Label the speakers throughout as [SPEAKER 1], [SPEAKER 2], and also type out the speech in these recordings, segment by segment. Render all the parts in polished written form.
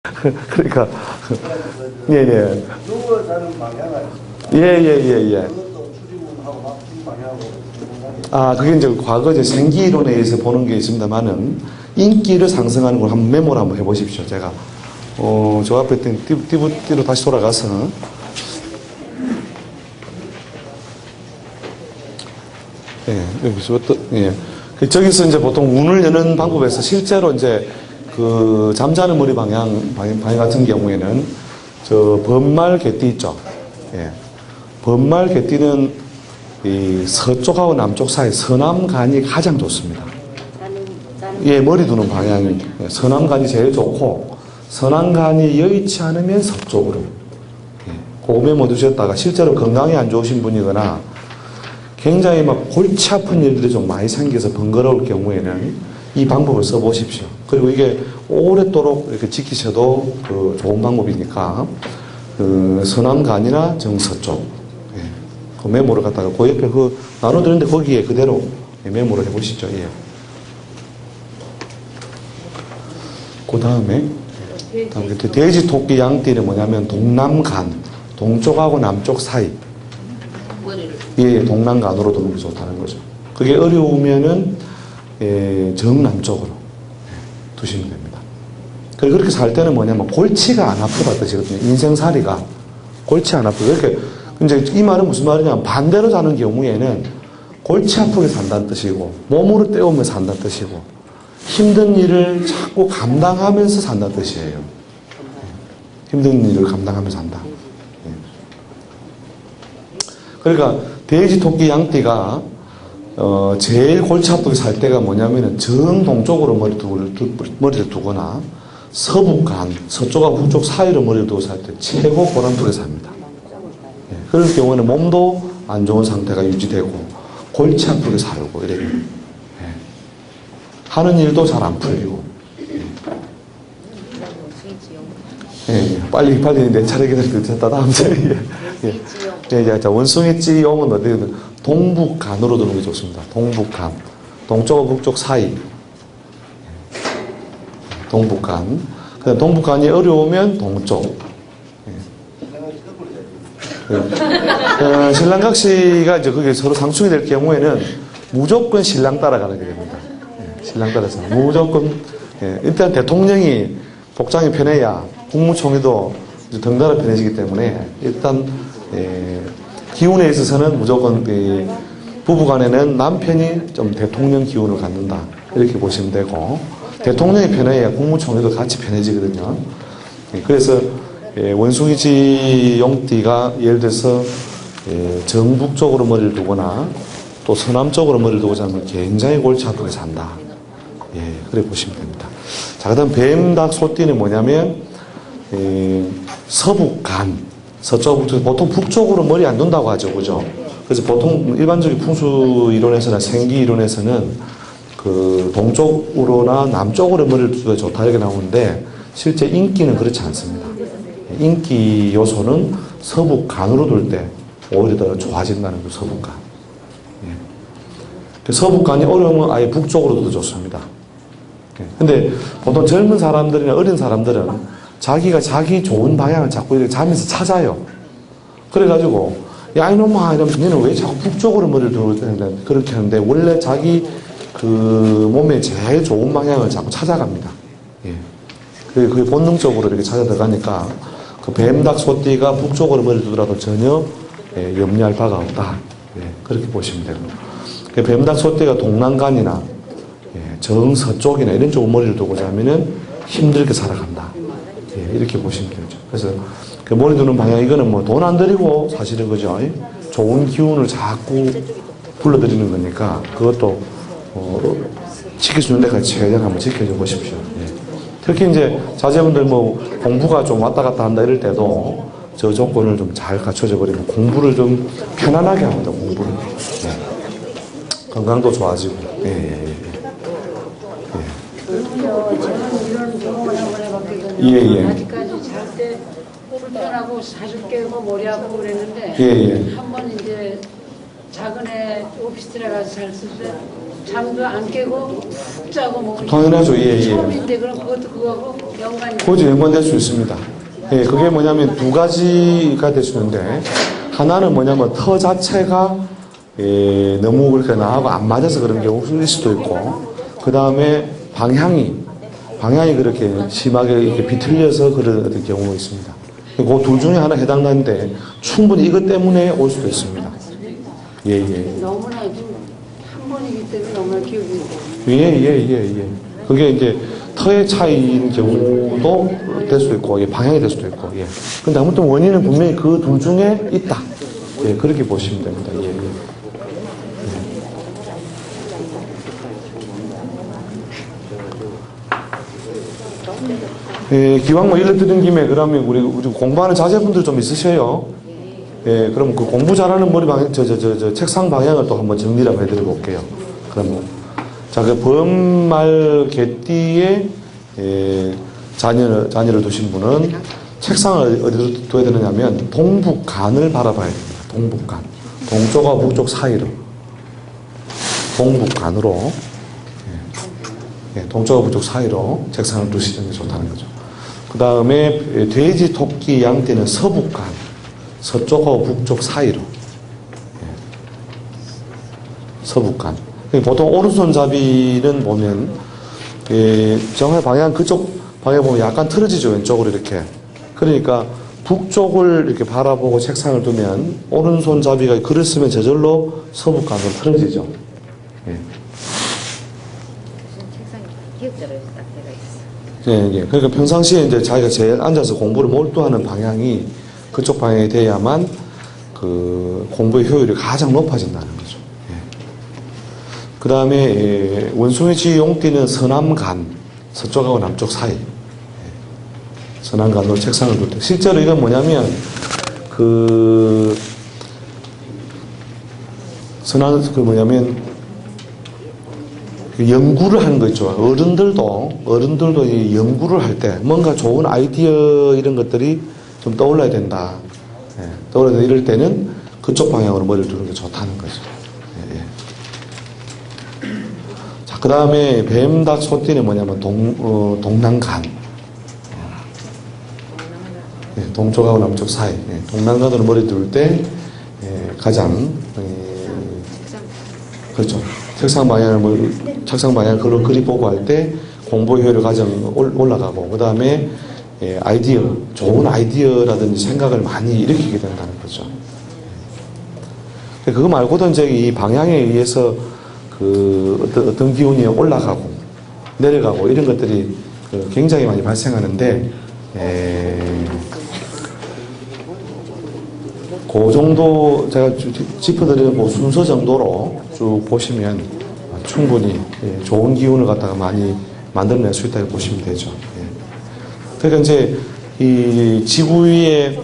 [SPEAKER 1] 그러니까, 예, 예.
[SPEAKER 2] 누워 자는 방향을
[SPEAKER 1] 예, 예, 예, 예.
[SPEAKER 2] 그것도 출입문하고 막힌 방향하고
[SPEAKER 1] 아, 그게 이제 과거 이제 생기이론에 의해서 보는 게 있습니다만은, 인기를 상승하는 걸 한번 메모를 한번 해보십시오. 제가, 저 앞에 있던 띠로 다시 돌아가서, 예, 여기서 예. 저기서 이제 보통 문을 여는 방법에서 실제로 이제 그 잠자는 머리 방향 같은 경우에는 저 번말 개띠 있죠. 예. 번말 개띠는 이 서쪽하고 남쪽 사이 서남간이 가장 좋습니다. 예, 머리 두는 방향이 서남간이 제일 좋고 서남간이 여의치 않으면 서쪽으로. 예. 그거 메모 두셨다가 실제로 건강이 안 좋으신 분이거나 굉장히 막 골치 아픈 일들이 좀 많이 생겨서 번거로울 경우에는 이 방법을 써보십시오. 그리고 이게 오랫도록 이렇게 지키셔도 그 좋은 방법이니까 그 서남간이나 정서쪽 예. 그 메모를 갖다가 그 옆에 그 나눠드렸는데 거기에 그대로 메모를 해보시죠. 예. 그 다음에 돼지, 토끼, 양띠는 뭐냐면 동남간, 동쪽하고 남쪽 사이. 예, 동남간으로 두는 게 좋다는 거죠. 그게 어려우면은 예, 정남쪽으로 예, 두시면 됩니다. 그리고 그렇게 살 때는 뭐냐면 골치가 안 아프다 뜻이거든요. 인생살이가 골치 안 아프고 이렇게 이제 이 말은 무슨 말이냐면 반대로 사는 경우에는 골치 아프게 산다는 뜻이고 몸으로 때우며 산다는 뜻이고 힘든 일을 자꾸 감당하면서 산다는 뜻이에요. 예, 힘든 일을 감당하면서 산다. 예. 그러니까 돼지, 토끼, 양띠가 제일 골치 아프게 살 때가 뭐냐면은 정동쪽으로 머리를 두거나 서북간, 서쪽하고 북쪽 사이로 머리를 두고 살 때 최고 고난투게 삽니다. 예, 그럴 경우에는 몸도 안 좋은 상태가 유지되고 골치 아프게 살고 이래요. 예. 하는 일도 잘 안 풀리고. 예. 예, 빨리 내 차례 기다리고 됐다 다음 차례. 예. 예, 자, 원숭이찌용은 어디든 동북간으로 두는 게 좋습니다. 동북간. 동쪽과 북쪽 사이. 동북간. 그다음 동북간이 어려우면 동쪽. 예. 신랑각시가 이제 그게 서로 상충이 될 경우에는 무조건 신랑 따라가게 됩니다. 예, 신랑 따라서. 무조건, 예, 일단 대통령이 복장이 편해야 국무총리도 덩달아 편해지기 때문에 일단 예, 기운에 있어서는 무조건 부부간에는 남편이 좀 대통령 기운을 갖는다 이렇게 보시면 되고 대통령이 편해야 국무총리도 같이 편해지거든요. 예, 그래서 예, 원숭이지 용띠가 예를 들어서 예, 정북 쪽으로 머리를 두거나 또 서남 쪽으로 머리를 두고 자면 굉장히 골치 아프게 산다. 예, 그래 보시면 됩니다. 자, 그 다음 뱀, 닭, 소띠는 뭐냐면 서북간, 서쪽, 보통 북쪽으로 머리 안 둔다고 하죠. 그죠? 그래서 보통 일반적인 풍수 이론에서나 생기 이론에서는 그 동쪽으로나 남쪽으로 머리를 두는 게 좋다 이렇게 나오는데 실제 인기는 그렇지 않습니다. 인기 요소는 서북간으로 둘 때 오히려 더 좋아진다는 거, 서북간. 예. 서북간이 어려우면 아예 북쪽으로 둬도 좋습니다. 근데 보통 젊은 사람들이나 어린 사람들은 자기가 자기 좋은 방향을 자꾸 이렇게 자면서 찾아요. 그래가지고, 야, 이놈아, 이러면 너는 왜 자꾸 북쪽으로 머리를 두고 그렇게 하는데, 원래 자기 그 몸에 제일 좋은 방향을 자꾸 찾아갑니다. 예. 그게 본능적으로 이렇게 찾아 들어가니까, 그 뱀닭 소띠가 북쪽으로 머리를 두더라도 전혀 예, 염려할 바가 없다. 예, 그렇게 보시면 되고. 그 뱀닭 소띠가 동남간이나 예, 정서쪽이나 이런 쪽으로 머리를 두고 자면은 힘들게 살아간다. 예, 이렇게 보시면 되죠. 그래서 그 머리 두는 방향, 이거는 뭐 돈 안 들이고 사실은 그죠. 좋은 기운을 자꾸 불러들이는 거니까 그것도 지킬 수 있는 데까지 최대한 한번 지켜줘 보십시오. 예. 특히 이제 자제분들 뭐 공부가 좀 왔다 갔다 한다 이럴 때도 저 조건을 좀 잘 갖춰져 버리면 공부를 좀 편안하게 합니다. 공부를. 예. 건강도 좋아지고. 예, 예, 예.
[SPEAKER 3] 저는 이런 경험을 한번 해봤거든요.
[SPEAKER 1] 예, 예.
[SPEAKER 3] 아직까지 잘 때 불편하고 사실 깨고 머리 아프고 그랬는데
[SPEAKER 1] 예, 예.
[SPEAKER 3] 한 번 이제 작은 애 오피스텔에 가서 잘 쓸 때 잠도 안 깨고 푹 자고 뭐
[SPEAKER 1] 당연하죠. 예, 예.
[SPEAKER 3] 처음인데 그럼 그것도 그거하고 연관이
[SPEAKER 1] 그것이 연관될 수 있습니다. 예, 그게 뭐냐면 두 가지가 될 수 있는데, 하나는 뭐냐면 터 자체가 너무 그렇게 나하고 안 맞아서 그런 경우일 수도 있고, 그 다음에 방향이 그렇게 심하게 이렇게 비틀려서 그런 어떤 경우가 있습니다. 그 둘 중에 하나 해당되는데 충분히 이것 때문에 올 수도 있습니다. 예, 예.
[SPEAKER 3] 너무나 좀 한 번이기 때문에 너무나 기억이
[SPEAKER 1] 예. 그게 이제 터의 차이인 경우도 될 수 있고, 예, 방향이 될 수도 있고, 예. 근데 아무튼 원인은 분명히 그 둘 중에 있다. 예, 그렇게 보시면 됩니다. 예, 예. 예, 기왕 뭐 일러 드린 김에 그러면 우리 공부하는 자제분들 좀 있으셔요. 예, 그럼 그 공부 잘하는 머리 방향, 책상 방향을 또 한번 정리를 한번 해드려 볼게요. 그러면 자, 그 범말 개띠에 자녀를 두신 분은 책상을 어디로 둬야 되느냐면 동북간을 바라봐야 됩니다. 동북간. 동쪽과 북쪽 사이로. 동북간으로. 동쪽과 북쪽 사이로 책상을 두시는 게 좋다는 거죠. 그 다음에 돼지, 토끼, 양떼는 서북간. 서쪽하고 북쪽 사이로. 서북간. 보통 오른손잡이는 보면 정말 방향 그쪽 방향 보면 약간 틀어지죠. 왼쪽으로 이렇게. 그러니까 북쪽을 이렇게 바라보고 책상을 두면 오른손잡이가 글을 쓰면 저절로 서북간으로 틀어지죠. 예.
[SPEAKER 4] 책상이 기억자로 딱 되어 있어.
[SPEAKER 1] 예. 그러니까 평상시에 이제 자기가 제일 앉아서 공부를 몰두하는 방향이 그쪽 방향이 돼야만 그 공부의 효율이 가장 높아진다는 거죠. 그 다음에 원숭이쥐 용띠는 서남간, 서쪽하고 남쪽 사이. 서남간으로 책상을 둘 때. 실제로 이건 뭐냐면 연구를 하는 거 있죠. 어른들도 이 연구를 할 때 뭔가 좋은 아이디어 이런 것들이 좀 떠올라야 된다. 떠올라야 된다. 이럴 때는 그쪽 방향으로 머리를 두는 게 좋다는 거죠. 그 다음에 뱀, 닭, 소띠는 뭐냐면 동남간. 동쪽하고 남쪽 사이. 동남간으로 머리 둘 때 가장 그렇죠. 책상 방향을 그걸 그리 보고 할 때 공부 효율이 가장 올라가고, 그 다음에 좋은 아이디어라든지 생각을 많이 일으키게 된다는 거죠. 그거 말고도 이제 이 방향에 의해서 어떤 기운이 올라가고 내려가고 이런 것들이 굉장히 많이 발생하는데, 그 정도 제가 짚어드리는 그 순서 정도로 쭉 보시면 충분히 좋은 기운을 갖다가 많이 만들어낼 수 있다고 보시면 되죠. 그러니까 이제 이 지구 위에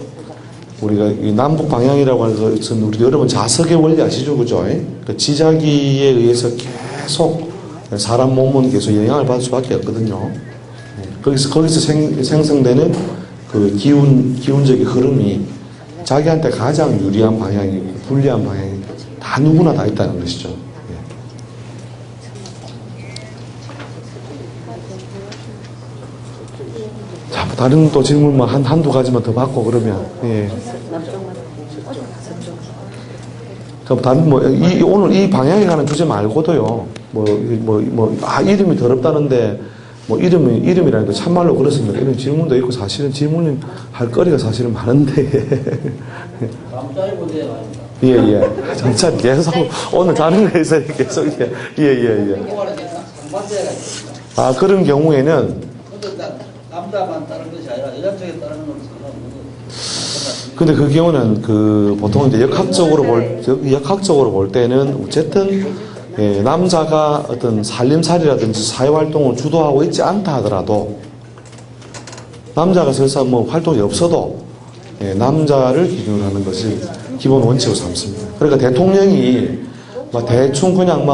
[SPEAKER 1] 우리가 이 남북 방향이라고 하는 것은 우리 여러분 자석의 원리 아시죠? 그죠? 그 지자기에 의해서 계속 사람 몸은 계속 영향을 받을 수밖에 없거든요. 거기서 생성되는 그 기운적인 흐름이 자기한테 가장 유리한 방향이고 불리한 방향이 다 누구나 다 있다는 것이죠. 자, 다른 또 질문만 한두 가지만 더 받고 그러면, 그럼 다른 오늘 이 방향에 관한 주제 말고도요, 이름이 더럽다는데, 이름이라는 게 참말로 그렇습니다. 이런 질문도 있고, 사실은 질문을 할 거리가 사실은 많은데. 예. 잠깐 계속, 오늘 다른 거에서 계속, 예. 아, 그런 경우에는,
[SPEAKER 2] 남자만 따르는 것이 아니라 여자 쪽에 따르는 건
[SPEAKER 1] 근데 그 경우는 보통 이제 역학적으로 볼 때는 어쨌든 남자가 어떤 살림살이라든지 사회활동을 주도하고 있지 않다 하더라도 남자가 설사 활동이 없어도 남자를 기준으로 하는 것이 기본 원칙으로 삼습니다. 그러니까 대통령이 대충 그냥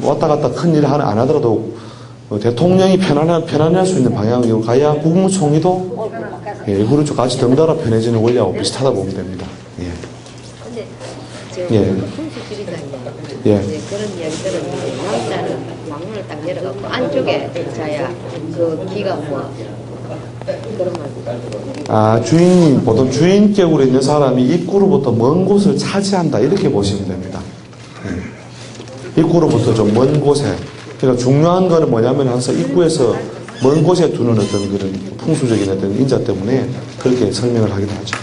[SPEAKER 1] 왔다 갔다 큰일 안 하더라도 대통령이 편안할 수 있는 방향으로 가야 국무총리도 그렇죠. 같이 덩달아 편해지는 원리하고 비슷하다 보면 됩니다.
[SPEAKER 4] 근데 저 분수지리장님 그런 이야기 들었는데 방문을 딱 열어갖고 안쪽에 자야 그 기가 뭐 그런 말.
[SPEAKER 1] 주인이, 보통 주인격으로 있는 사람이 입구로부터 먼 곳을 차지한다. 이렇게 보시면 됩니다. 입구로부터 좀 먼 곳에. 그러니까 중요한 거는 뭐냐면 항상 입구에서 먼 곳에 두는 어떤 그런 풍수적인 어떤 인자 때문에 그렇게 설명을 하기도 하죠.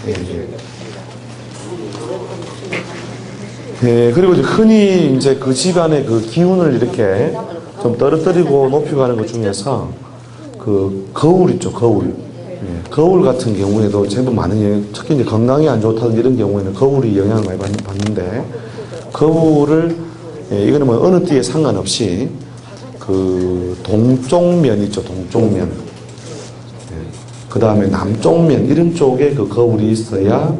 [SPEAKER 1] 그리고 이제 흔히 이제 그 집안의 그 기운을 이렇게 좀 떨어뜨리고 높여가는 것 중에서 그 거울 있죠, 거울. 거울 같은 경우에도 제법 많은 영향, 특히 이제 건강이 안 좋다든 이런 경우에는 거울이 영향을 많이 받는데, 거울을, 이거는 뭐 어느 띠에 상관없이 그 동쪽면 있죠, 동쪽면. 그 다음에 남쪽면, 이런 쪽에 그 거울이 있어야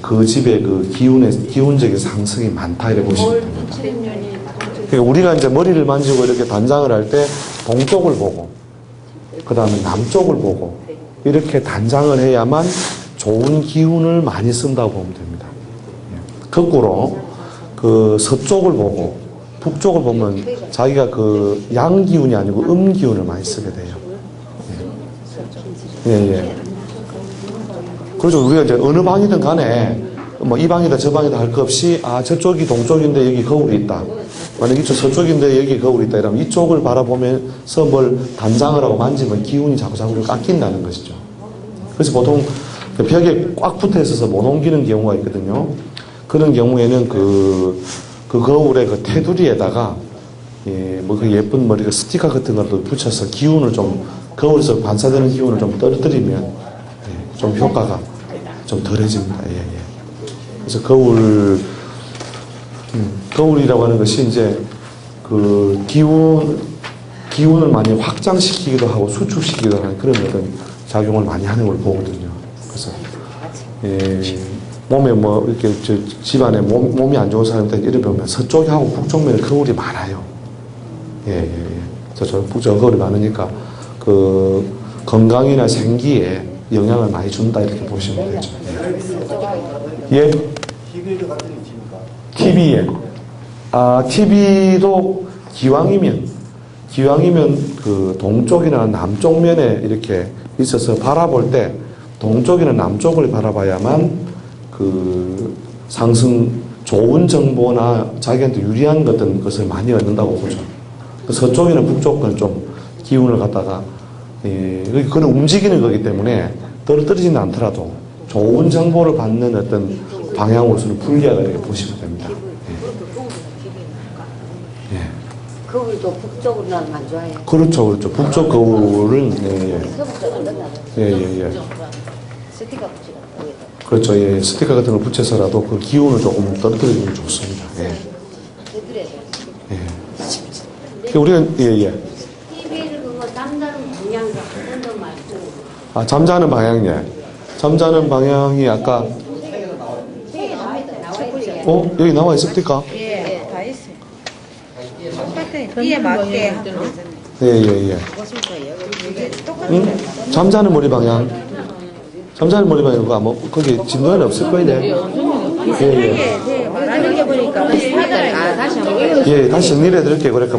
[SPEAKER 1] 그 집의 그 기운적인 상승이 많다, 이렇게 보시면 됩니다. 그러니까 우리가 이제 머리를 만지고 이렇게 단장을 할 때 동쪽을 보고, 그 다음에 남쪽을 보고, 이렇게 단장을 해야만 좋은 기운을 많이 쓴다고 보면 됩니다. 거꾸로, 그 서쪽을 보고, 북쪽을 보면 자기가 그 양기운이 아니고 음기운을 많이 쓰게 돼요. 그렇죠. 우리가 이제 어느 방이든 간에 뭐 이 방이다 저 방이다 할 것 없이 저쪽이 동쪽인데 여기 거울이 있다. 만약 이쪽 서쪽인데 여기 거울이 있다 이러면 이쪽을 바라보면서 뭘 단장을 하고 만지면 기운이 자꾸 깎인다는 것이죠. 그래서 보통 벽에 꽉 붙어 있어서 못 옮기는 경우가 있거든요. 그런 경우에는 그 거울의 그 테두리에다가 뭐 그 예쁜 머리가 스티커 같은 것도 붙여서 기운을 좀 거울에서 반사되는 기운을 좀 떨어뜨리면 좀 효과가 좀 덜해집니다. 그래서 거울이라고 하는 것이 이제 그 기운을 많이 확장시키기도 하고 수축시키기도 하는 그런 어떤 작용을 많이 하는 걸 보거든요. 그래서 몸에 뭐 이렇게 집안에 몸이 안 좋은 사람들 이를 보면 서쪽하고 북쪽면에 거울이 많아요. 저쪽 북쪽 거울이 많으니까 그 건강이나 생기에 영향을 많이 준다 이렇게 보시면 되죠.
[SPEAKER 2] TV도 같은 위치입니까?
[SPEAKER 1] TV에 TV도 기왕이면 그 동쪽이나 남쪽 면에 이렇게 있어서 바라볼 때 동쪽이나 남쪽을 바라봐야만 그 상승 좋은 정보나 자기한테 유리한 것을 많이 얻는다고 보죠. 서쪽이나 북쪽은 좀 기운을 갖다가 그건 움직이는 거기 때문에 떨어지지는 않더라도 좋은 정보를 받는 어떤 방향으로서는 불리하다 이렇게 보시면 됩니다.
[SPEAKER 4] 거울도 북쪽으로만 좋아해요.
[SPEAKER 1] 그렇죠. 북쪽 거울은
[SPEAKER 4] 서북쪽 안 된다. 스티커 붙이고
[SPEAKER 1] 그렇죠. 스티커 같은 걸 붙여서라도 그 기운을 조금 떨어뜨리면 좋습니다. 우리가
[SPEAKER 3] TV를 그거 잠자는 방향 같은 말고.
[SPEAKER 1] 잠자는 방향이네. 잠자는 방향이 아까 여기 나와 있습니까?
[SPEAKER 5] 예, 다 있어요. 똑같아요. 띠에 맞게 하면
[SPEAKER 1] 응? 잠자는 머리 방향. 잠자는 머리 방향 그거 뭐 거기 진도에는 없을 거예요.
[SPEAKER 5] 말하는 게 보니까
[SPEAKER 4] 다시 한번
[SPEAKER 1] 다시 정리를 해드릴게요. 그러니까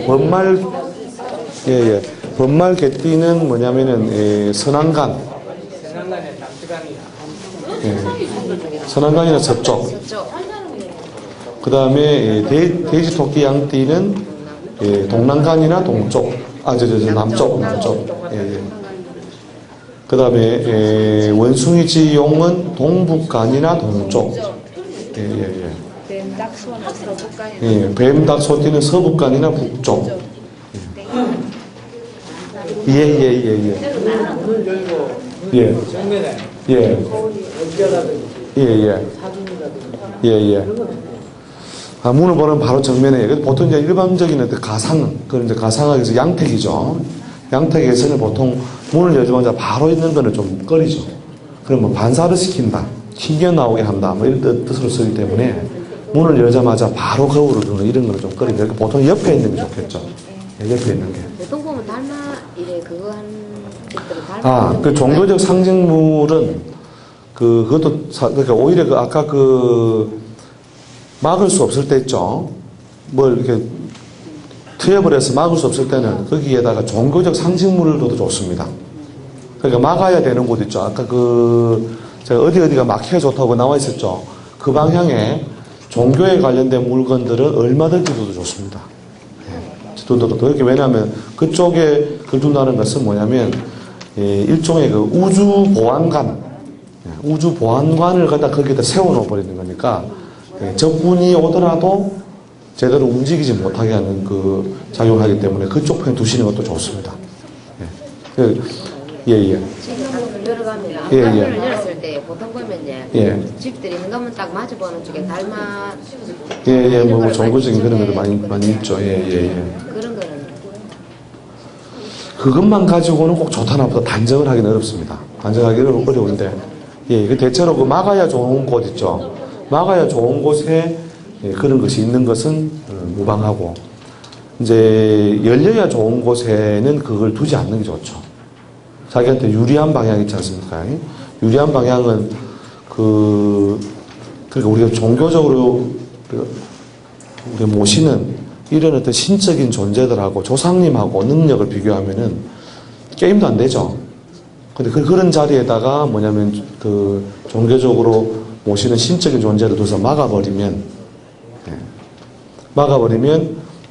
[SPEAKER 1] 번말 개띠는 뭐냐면은 선안간. 선안간이나 서쪽. 그 다음에 돼지 토끼 양띠는 동남간이나 동쪽. 남쪽. 그 다음에 원숭이 지용은 동북간이나 동쪽. 뱀, 닭, 소띠는 서북간이나 북쪽. 문을 보면 바로 정면에, 보통 이제 일반적인 그런 이제 가상학에서 양택이죠. 양택에서는 보통 문을 열자마자 바로 있는 거는 좀 꺼리죠. 그러면 반사를 시킨다, 튕겨 나오게 한다, 뭐 이런 뜻으로 쓰기 때문에 문을 열자마자 바로 거울을 두는 이런 거는 좀 꺼리죠. 보통 옆에 있는 게 좋겠죠. 옆에 있는 게.
[SPEAKER 4] 보통 보면 이래 그거 한 집들은 닮아.
[SPEAKER 1] 그 종교적 상징물은 그것도 그러니까 오히려 아까 막을 수 없을 때 있죠. 뭘 이렇게 투입을 해서 막을 수 없을 때는 거기에다가 종교적 상징물을 둬도 좋습니다. 그러니까 막아야 되는 곳 있죠. 아까 제가 어디가 막혀야 좋다고 나와 있었죠. 그 방향에 종교에 관련된 물건들은 얼마든지 둬도 좋습니다. 예. 왜냐하면 그쪽에 둔다는 것은 뭐냐면, 일종의 그 우주 보안관을 갖다 거기다 세워놓아 버리는 거니까, 적군이 오더라도 제대로 움직이지 못하게 하는 그 작용을 하기 때문에 그쪽 편에 두시는 것도 좋습니다. 예.
[SPEAKER 4] 지금 들어가면
[SPEAKER 1] 예,
[SPEAKER 4] 안방문을
[SPEAKER 1] 예.
[SPEAKER 4] 열었을 때 보통 보면
[SPEAKER 1] 예.
[SPEAKER 4] 집들이 현관문 딱 마주보는 쪽에 달마
[SPEAKER 1] 예, 뭐
[SPEAKER 4] 이런
[SPEAKER 1] 종교적인
[SPEAKER 4] 걸
[SPEAKER 1] 그런 것도 많이
[SPEAKER 4] 있거든요.
[SPEAKER 1] 있죠. 예.
[SPEAKER 4] 그런 거는
[SPEAKER 1] 그것만 가지고는 꼭 좋다 나쁘다 단정을 하기는 어렵습니다. 단정하기 어려운데, 그 대체로 그 막아야 좋은 곳 있죠. 막아야 좋은 곳에 그런 것이 있는 것은 무방하고, 이제 열려야 좋은 곳에는 그걸 두지 않는 게 좋죠. 자기한테 유리한 방향 있지 않습니까? 유리한 방향은 그러니까 우리가 종교적으로 우리가 모시는 이런 어떤 신적인 존재들하고 조상님하고 능력을 비교하면은 게임도 안 되죠. 근데 그런 자리에다가 뭐냐면 그 종교적으로 모시는 신적인 존재를 둬서 막아버리면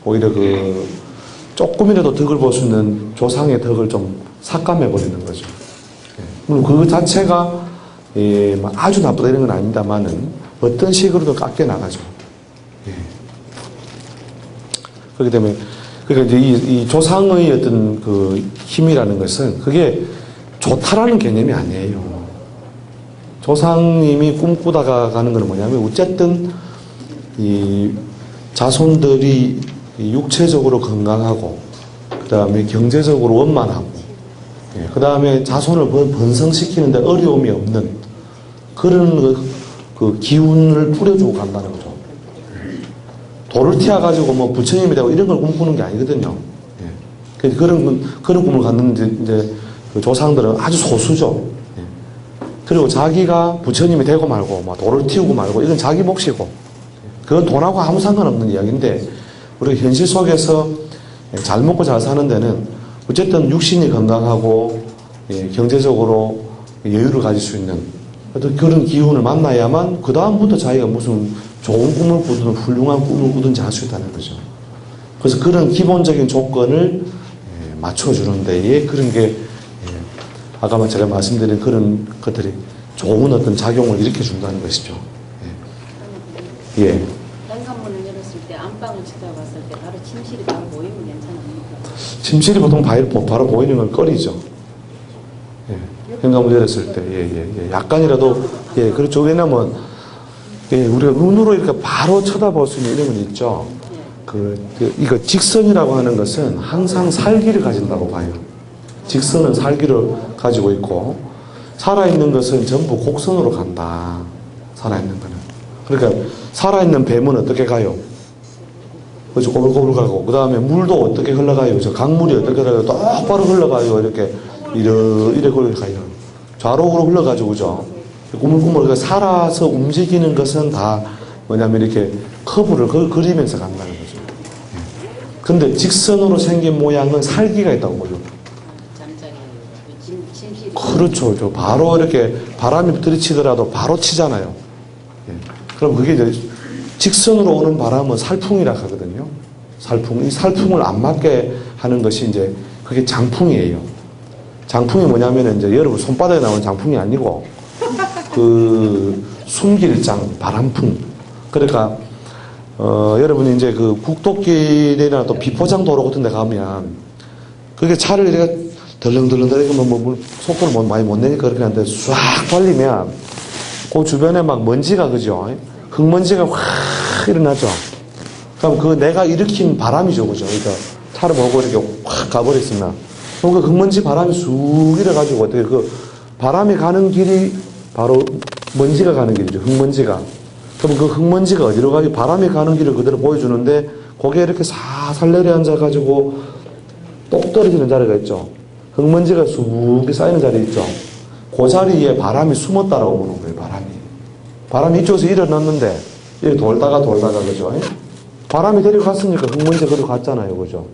[SPEAKER 1] 오히려 그 조금이라도 덕을 볼 수 있는 조상의 덕을 좀 삭감해버리는 거죠. 물론 그 자체가 아주 나쁘다 이런 건 아닙니다만은 어떤 식으로도 깎여 나가죠. 그렇기 때문에 그러니까 이제 이 조상의 어떤 그 힘이라는 것은 그게 좋다라는 개념이 아니에요. 조상님이 꿈꾸다가 가는 건 뭐냐면 어쨌든 이 자손들이 육체적으로 건강하고 그 다음에 경제적으로 원만하고 그 다음에 자손을 번성시키는데 어려움이 없는 그런 그 기운을 뿌려주고 간다는 거죠. 돌을 튀어가지고 뭐 부처님이 되고 이런 걸 꿈꾸는 게 아니거든요. 그런 꿈을 갖는 이제 그 조상들은 아주 소수죠. 그리고 자기가 부처님이 되고 말고 뭐 돌을 튀우고 말고 이건 자기 몫이고 그건 돈하고 아무 상관없는 이야기인데 우리가 현실 속에서 잘 먹고 잘 사는 데는 어쨌든 육신이 건강하고 경제적으로 여유를 가질 수 있는 어떤 그런 기운을 만나야만 그 다음부터 자기가 무슨 좋은 꿈을 꾸든 훌륭한 꿈을 꾸든지 할 수 있다는 거죠. 그래서 그런 기본적인 조건을 맞춰주는 데에 그런 게 아까 제가 말씀드린 그런 것들이 좋은 어떤 작용을 일으켜준다는 것이죠. 예.
[SPEAKER 3] 현관문을 열었을 때 안방을 쳐다봤을 때 바로 침실이 바로 보이면 괜찮습니까?
[SPEAKER 1] 침실이 보통 바로 보이는 건 꺼리죠. 현관문 열었을 때. 약간이라도, 그렇죠. 왜냐면, 우리가 눈으로 이렇게 바로 쳐다볼 수 있는 이런 건 있죠. 이거 직선이라고 하는 것은 항상 살기를 가진다고 봐요. 직선은 살기를 가지고 있고, 살아있는 것은 전부 곡선으로 간다. 살아있는 거는. 그러니까, 살아있는 뱀은 어떻게 가요? 그렇죠. 꼬불꼬불 가고, 그 다음에 물도 어떻게 흘러가요? 저 강물이 어떻게 흘러가요? 똑바로 흘러가요. 이렇게, 이래 흘러가요. 좌록으로 흘러가지고, 그죠? 꾸물꾸물, 그러니까 살아서 움직이는 것은 다 뭐냐면 이렇게 커브를 그리면서 간다는 거죠. 근데 직선으로 생긴 모양은 살기가 있다고 보죠.
[SPEAKER 3] 침실이
[SPEAKER 1] 그렇죠. 바로 이렇게 바람이 들이치더라도 바로 치잖아요. 그럼 그게 이제 직선으로 오는 바람은 살풍이라 하거든요. 살풍. 이 살풍을 안 맞게 하는 것이 이제 그게 장풍이에요. 장풍이 뭐냐면 이제 여러분 손바닥에 나오는 장풍이 아니고 그 숨길장 바람풍. 그러니까 여러분이 이제 그 국도길이나 또 비포장 도로 같은 데 가면 그게 차를 이렇게 덜렁덜렁 뭐 속도를 많이 못 내니까 그렇게 하는데 쫙 달리면 그 주변에 막 먼지가 그죠? 흙먼지가 확 일어나죠. 그럼 그 내가 일으킨 바람이죠, 그죠? 그러니까 차를 보고 이렇게 확 가버렸으면 그럼 그 흙먼지 바람이 쑥 일어가지고 어떻게 그 바람이 가는 길이 바로 먼지가 가는 길이죠. 흙먼지가. 그럼 그 흙먼지가 어디로 가요? 바람이 가는 길을 그대로 보여주는데 거기에 이렇게 사살 내려앉아가지고 똑 떨어지는 자리가 있죠. 흙먼지가 쑥 쌓이는 자리 있죠. 그 자리에 바람이 숨었다라고 보는 거예요. 바람이 이쪽에서 일어났는데 이렇게 돌다가 그죠? 바람이 데려갔으니까 흙먼지가 그대로 갔잖아요. 그죠?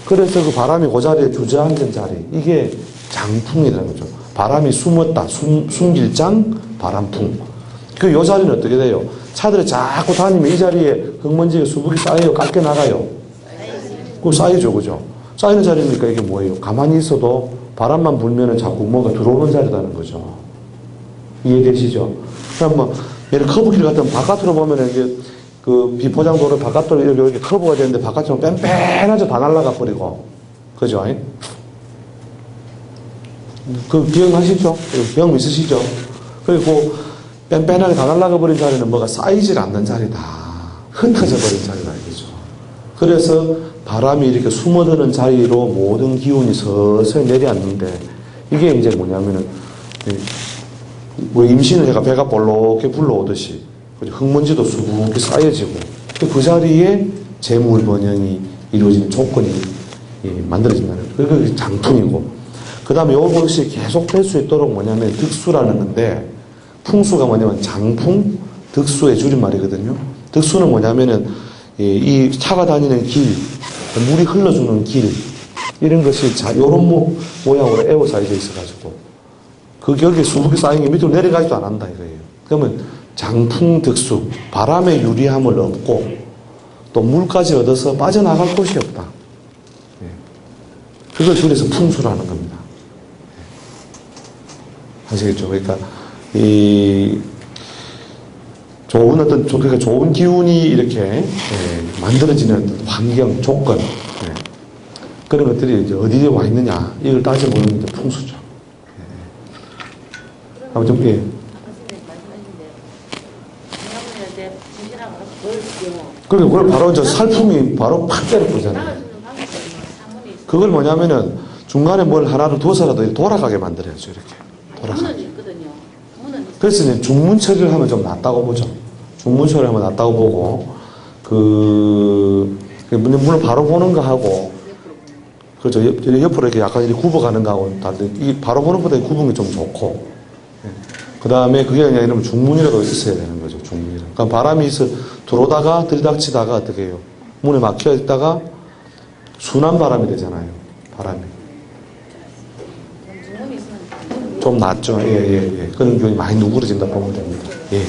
[SPEAKER 1] 그래서 그 바람이 그 자리에 주저앉은 자리, 이게 장풍이라는 거죠. 바람이 숨었다. 숨길 장, 바람풍. 그 요 자리는 어떻게 돼요? 차들이 자꾸 다니면 이 자리에 흙먼지가 수북이 쌓여요? 깎여 나가요? 그거 쌓이죠. 그죠? 쌓이는 자리니까 이게 뭐예요? 가만히 있어도 바람만 불면은 자꾸 뭐가 들어오는 자리라는 거죠. 이해되시죠? 그럼 뭐, 예를 커브길 같은 바깥으로 보면은 이게 그 비포장도를 바깥으로 이렇게 커브가 되는데 바깥으로 뺑뺑하죠. 다 날아가 버리고. 그죠? 그 기억하시죠? 경험 있으시죠? 그리고 뺑뺑하게 다 날아가 버린 자리는 뭐가 쌓이질 않는 자리다. 흩어져 버린 자리다. 이거죠. 그래서 바람이 이렇게 숨어드는 자리로 모든 기운이 서서히 내려앉는데 이게 이제 뭐냐면은 뭐 임신을 해가 배가 볼록하게 불러오듯이 흙먼지도 수북이 쌓여지고 그 자리에 재물 번영이 이루어지는 조건이 만들어진다는 거예요. 그게 장풍이고 그 다음에 이것이 계속 될 수 있도록 뭐냐면 득수라는 건데 풍수가 뭐냐면 장풍, 득수의 줄임말이거든요. 득수는 뭐냐면은 이 차가 다니는 길, 물이 흘러주는 길 이런 것이 요런 모양으로 에워싸여져 있어가지고 여기에 수북이 쌓인 게 밑으로 내려가지도 않는다 이거예요. 그러면 장풍 득수, 바람의 유리함을 얻고 또 물까지 얻어서 빠져나갈 곳이 없다. 그걸 줄여서 풍수라는 겁니다. 아시겠죠? 그러니까 그러니까 좋은 기운이 이렇게 만들어지는 환경, 조건 그런 것들이 이제 어디에 와 있느냐 이걸 따져보는 게 이제 풍수죠. 아무튼 그리고 그걸 바로 저 살품이 바로 팍 때려보잖아요. 그걸 뭐냐면은 중간에 뭘 하나를 둬서라도 돌아가게 만들어야죠. 이렇게 돌아가게. 그래서 이제 중문 처리를 하면 좀 낫다고 보죠. 중문 처리를 하면 낫다고 보고 물론 바로 보는 거 하고 그렇죠. 옆으로 이렇게 약간 이렇게 굽어가는 거하고 다른데 이 바로 보는 것보다 굽은 게 좀 좋고 그 다음에 그게 아니라 이러면 중문이라도 있어야 되는 거죠. 중문이라. 그러니까 바람이 들어오다가 들이닥치다가 어떻게 해요? 문에 막혀 있다가 순한 바람이 되잖아요. 바람이. 좀 낫죠. 예. 그런 경우에 많이 누그러진다 보면 됩니다. 예.